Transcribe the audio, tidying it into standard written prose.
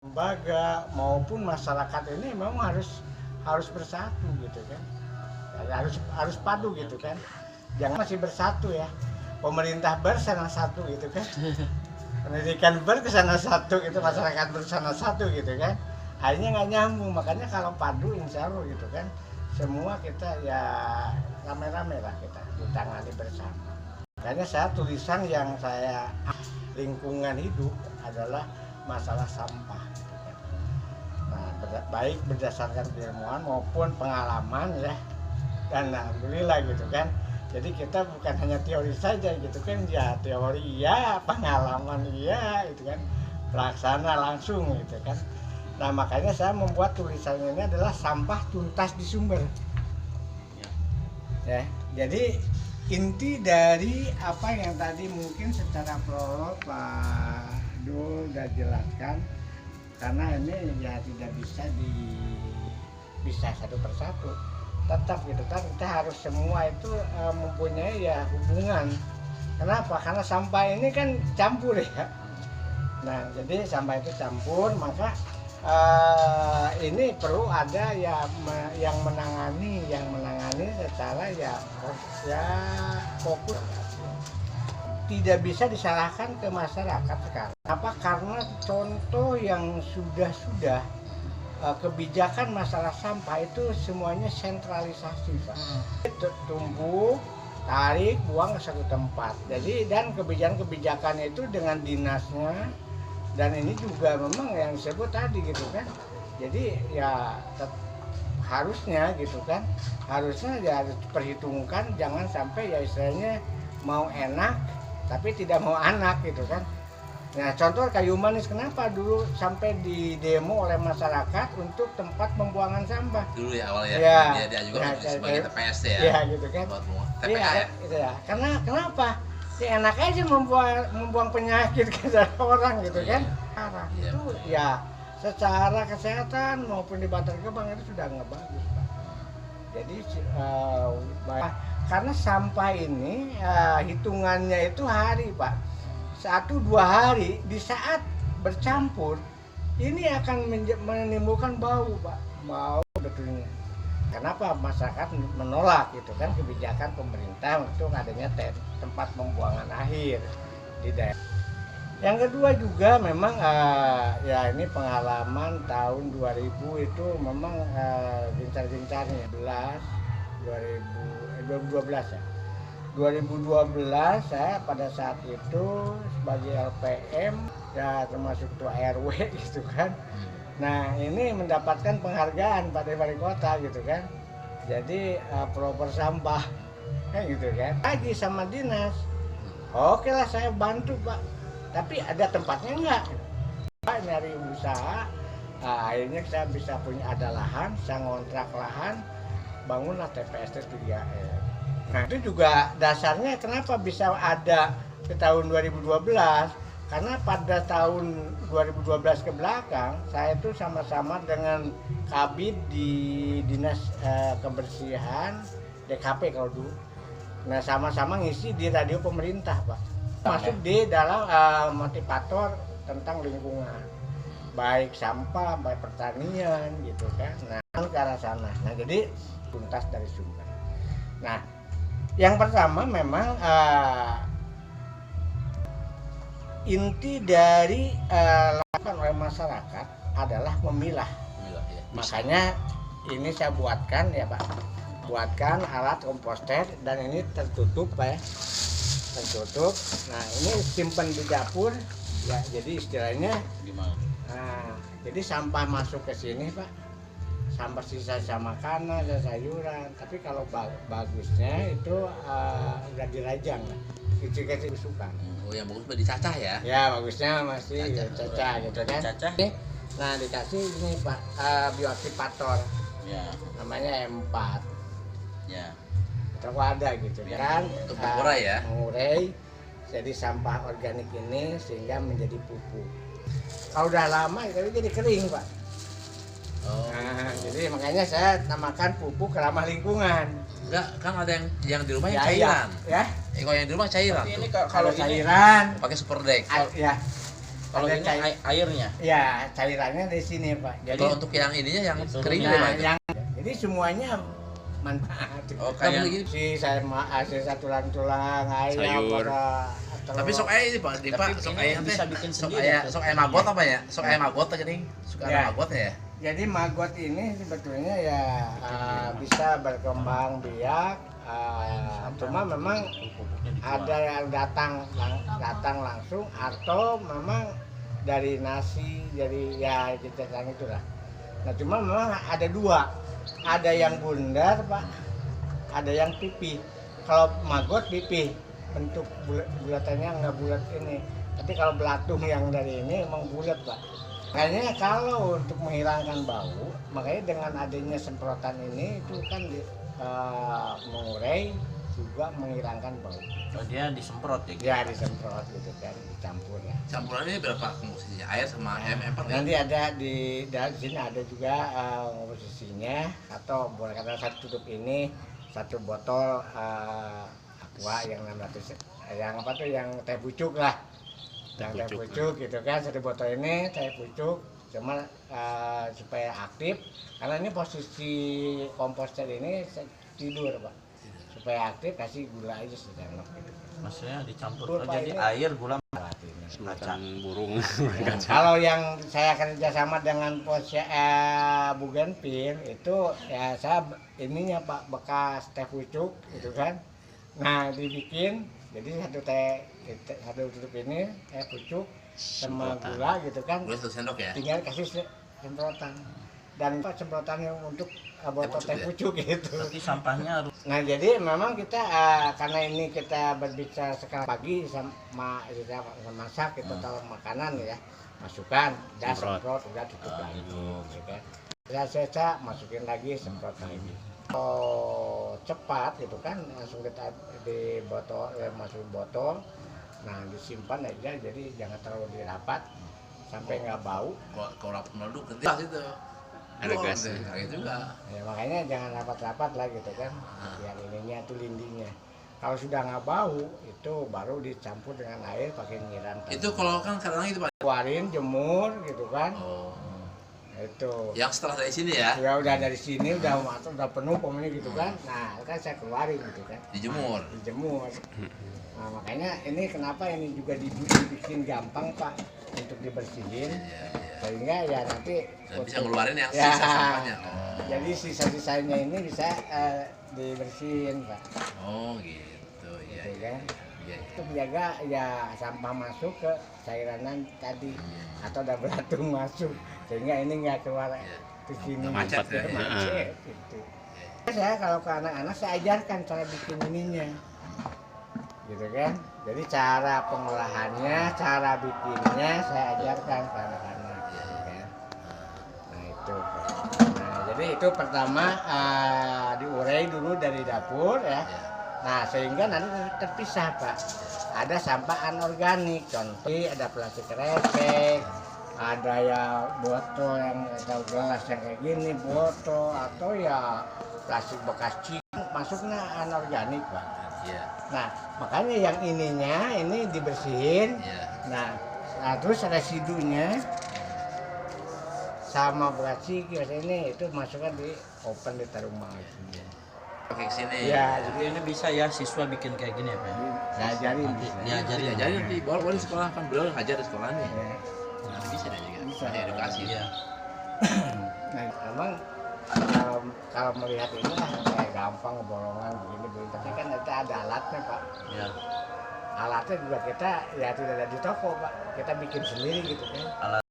lembaga maupun masyarakat ini memang harus bersatu gitu kan, harus padu gitu kan, jangan masih bersatu ya, pemerintah bersama satu gitu kan, pendidikan bersama satu gitu, masyarakat bersama satu gitu kan, akhirnya nggak nyambung. Makanya kalau padu insya Allah gitu kan, semua kita ya rame-rame lah kita ditangani bersama. Makanya saya tulisan yang saya lingkungan hidup adalah masalah sampah. Nah, baik berdasarkan keilmuan maupun pengalaman ya, dan alhamdulillah gitu kan. Jadi kita bukan hanya teori saja gitu kan, ya teori ya, pengalaman iya gitu kan, pelaksana langsung gitu kan. Nah makanya saya membuat tulisan ini adalah sampah tuntas di sumber. Ya, jadi inti dari apa yang tadi mungkin secara prolog Pak Dul sudah jelaskan, karena ini ya tidak bisa satu persatu, tetap gitu kan kita harus semua itu mempunyai ya hubungan. Kenapa? Karena sampah ini kan campur ya. Nah jadi sampah itu campur, maka ini perlu ada ya yang menangani secara ya fokus. Tidak bisa disalahkan ke masyarakat sekarang. Apa? Karena contoh yang sudah kebijakan masalah sampah itu semuanya sentralisasi, Pak. Tumpuk, tarik, buang ke satu tempat. Jadi dan kebijakan itu dengan dinasnya, dan ini juga memang yang disebut tadi gitu kan. Jadi ya harusnya gitu kan, harusnya ya harus diperhitungkan, jangan sampai ya istilahnya mau enak tapi tidak mau anak gitu kan. Nah contoh kayu manis, kenapa dulu sampai di demo oleh masyarakat untuk tempat pembuangan sampah dulu ya awalnya ya, dia juga sebagai TPS ya, ya gitu kan, TPA ya, gitu ya. Karena kenapa ya enak aja membuang penyakit ke orang gitu kan. Itu ya secara kesehatan maupun di Bantar Gebang itu sudah nggak bagus, Pak. Jadi karena sampah ini hitungannya itu hari, Pak. 1-2 hari, di saat bercampur ini akan menimbulkan bau, Pak. Bau betulnya. Kenapa masyarakat menolak gitu kan kebijakan pemerintah untuk adanya tempat pembuangan akhir di daerah. Yang kedua juga memang ya ini pengalaman tahun 2000 itu memang gencar-gencarnya 2012 ya. 2012 saya pada saat itu sebagai LPM ya termasuk ketua RW gitu kan. Nah ini mendapatkan penghargaan pada wali kota gitu kan. Jadi proper sampah kan gitu kan. Lagi sama dinas. Oke lah saya bantu, Pak. Tapi ada tempatnya enggak? Pak nyari usaha. Akhirnya saya bisa ada lahan, saya ngontrak lahan, bangunlah TPS 3R. Nah itu juga dasarnya kenapa bisa ada ke tahun 2012, karena pada tahun 2012 ke belakang saya itu sama-sama dengan Kabid di Dinas Kebersihan DKP kalau dulu. Nah sama-sama ngisi di radio pemerintah, Pak, masuk di dalam motivator tentang lingkungan, baik sampah, baik pertanian gitu kan. Nah ke arah sana. Nah jadi tuntas dari sumber. Nah yang pertama memang inti dari lakukan oleh masyarakat adalah memilah. Ya. Makanya ini saya buatkan ya Pak, buatkan alat komposter dan ini tertutup Pak ya, tertutup. Nah ini simpan di dapur ya, jadi istilahnya gimana? Nah, jadi sampah masuk ke sini Pak, sampah sisa makanan dan sayuran. Tapi kalau bagusnya itu udah dirajang, kecil-kecil busukan. Oh yang bagus udah dicacah ya? Ya bagusnya masih cacah gitu kan. Cacah. Nah dikasih ini Pak bioaktivator. Ya. Namanya M4. Ya. Kalau ada gitu kan. Untuk mengurai ya. Mengurai jadi sampah organik ini sehingga menjadi pupuk. Kalau udah lama itu jadi kering Pak. Oh. Nah, jadi makanya saya namakan pupuk ramah lingkungan. Enggak, kan ada yang di rumah yang cairan. Ya. Kalau yang di rumah cairan. Ini kalau cairan pakai super deck. Ya. Kalau Ada ini airnya. Ya, cairannya di sini Pak. Jadi Kalau untuk yang ininya yang Itu kering nah, gimana? yang jadi semuanya manfaat. Oh, Kamu kayak gini. Si saya hasil tulang-tulang ayam Sayur. Tapi sok ayah ini Pak, di Pak, Tapi sok ini ayah bisa teh. bikin Sok sendiri ayah, atau sok ayah magot apa ya? Sok ayah magot aja nih. Suka Ya. ada magotnya ya. Jadi maggot ini sebetulnya ya bisa berkembang biak. Cuma memang ada yang datang langsung atau memang dari nasi, jadi ya kita bilang itulah. Nah cuma memang ada dua, ada yang bundar Pak, ada yang pipih. Kalau maggot pipih, bentuk bulatannya nggak bulat ini, tapi kalau belatung yang dari ini emang bulat Pak. Makanya kalau untuk menghilangkan bau, makanya dengan adanya semprotan ini itu kan mengurai juga menghilangkan bau. Oh, dia disemprot ya. Ya disemprot gitu kan, dicampur ya. Campurannya berapa komposisinya? Air sama empat ya? Nanti ada di sini ada juga komposisinya, atau boleh kata satu tutup ini satu botol aqua yang 600, yang apa tuh, yang teh pucuk lah, yang teh pucuk gitu kan, satu botol ini teh pucuk, cuma supaya aktif, karena ini posisi komposter ini tidur Pak, supaya aktif kasih gula aja sedang gitu. Maksudnya dicampur. Betul, Pak, Jadi ini. air, gula, Semacam burung. Ya, kalau yang saya kerjasama dengan pos Bougainville itu ya saya ininya Pak, bekas teh pucuk gitu kan. Nah dibikin jadi satu tutup ini teh pucuk sama gula gitu kan. Gula 1 sendok ya? Tinggal kasih semprotan dan Pak semprotan yang untuk botol teh ya? pucuk gitu. Berarti sampahnya harus. Nah jadi memang kita karena ini kita berbicara sekarang pagi sama kita masak, kita taruh makanan ya, masukkan, udah semprot, udah tutup lagi, ya kan. Saya masukin lagi, semprot lagi. Oh cepat gitu kan, langsung kita di botol, masukin botol, nah disimpan aja, jadi jangan terlalu dirapat sampai nggak bau. Kalau rapat meleduk nanti pas itu. Ada gas. Kayak juga. Ya makanya jangan rapat-rapat lah gitu kan, biar ininya tuh lindingnya. Kalau sudah nggak bau itu baru dicampur dengan air pakai nyiram. Itu kalau kan kadang itu Pak. Keluarin, jemur gitu kan. Oh. Itu. Yang setelah dari sini ya, Ya udah dari sini udah matang, udah penuh pokoknya gitu kan. Nah kan saya keluarin gitu kan. dijemur. Dijemur. Nah makanya ini kenapa ini juga dibikin gampang Pak untuk dibersihin. Iya, iya. Sehingga ya nanti Dan bisa ngeluarin yang Ya. sisa sampahnya. Oh. jadi sisa-sisanya ini bisa dibersihin Pak. Oh gitu. Iya. Gitu Iya. kan. Iya. Itu menjaga ya sampah masuk ke cairan tadi atau ada belatung masuk sehingga ini nggak keluar Iya. ke sini. Nggak macet ya. Macet, gitu. Saya kalau ke anak-anak saya ajarkan cara bikin ininya, gitu kan. Jadi cara pengolahannya, cara bikinnya saya ajarkan ke anak-anak, gitu kan. Nah itu. Nah jadi itu pertama diurai dulu dari dapur ya. Nah sehingga nanti terpisah Pak. Ada sampah anorganik, contoh ada plastik kresek, ada ya botol yang atau gelas yang kayak gini, botol atau ya plastik bekas cing, masuknya anorganik Pak. Iya. Nah makanya yang ininya ini dibersihin. Iya. Nah terus residunya sama beras ini itu masukkan di open, ditaruh lagi. Pakai kesini. Ya, Jadi ini bisa ya siswa bikin kayak gini ya Pak? saya ajarin. Nanti diajarin. Jadi nanti boleh di sekolah kan beliau ngajar di sekolah nih. Ya. Nanti bisa deh juga. Bisa. Ada edukasi. Iya. Nah, memang kalau melihat ini kayak gampang bolongan begini, tapi kan itu ada alatnya Pak. Ya. Alatnya juga kita ya tidak ada di toko Pak, kita bikin sendiri gitu kan.